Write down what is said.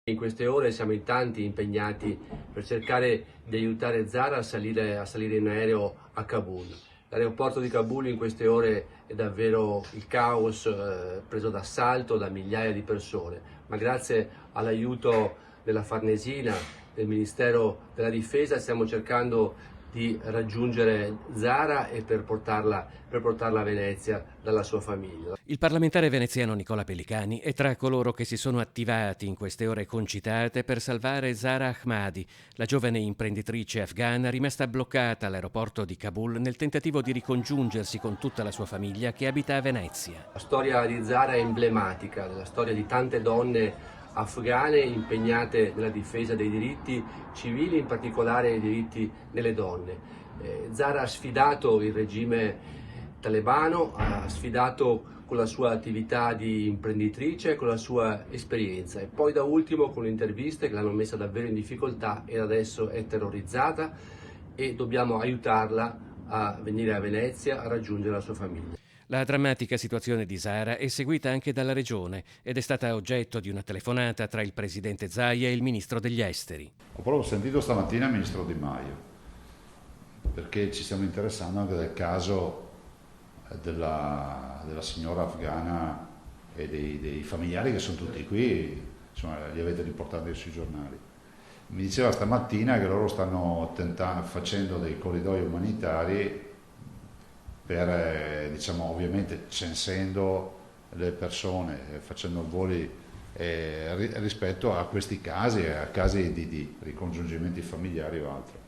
In queste ore siamo in tanti impegnati per cercare di aiutare Zara a salire in aereo a Kabul. L'aeroporto di Kabul in queste ore è davvero il caos, preso d'assalto da migliaia di persone, ma grazie all'aiuto della Farnesina, del Ministero della Difesa, stiamo cercando di raggiungere Zara e per portarla a Venezia dalla sua famiglia. Il parlamentare veneziano Nicola Pellicani è tra coloro che si sono attivati in queste ore concitate per salvare Zara Ahmadi, la giovane imprenditrice afghana rimasta bloccata all'aeroporto di Kabul nel tentativo di ricongiungersi con tutta la sua famiglia che abita a Venezia. La storia di Zara è emblematica della storia di tante donne afghane impegnate nella difesa dei diritti civili, in particolare i diritti delle donne. Zara ha sfidato il regime talebano, ha sfidato con la sua attività di imprenditrice, con la sua esperienza e poi da ultimo con le interviste che l'hanno messa davvero in difficoltà e adesso è terrorizzata e dobbiamo aiutarla a venire a Venezia a raggiungere la sua famiglia. La drammatica situazione di Zara è seguita anche dalla regione ed è stata oggetto di una telefonata tra il presidente Zaia e il ministro degli esteri. Ho proprio sentito stamattina il ministro Di Maio, perché ci stiamo interessando anche del caso della signora afghana e dei familiari che sono tutti qui, insomma, li avete riportati sui giornali. Mi diceva stamattina che loro stanno facendo dei corridoi umanitari per, diciamo, ovviamente censendo le persone, facendo voli rispetto a questi casi, a casi di ricongiungimenti familiari o altro.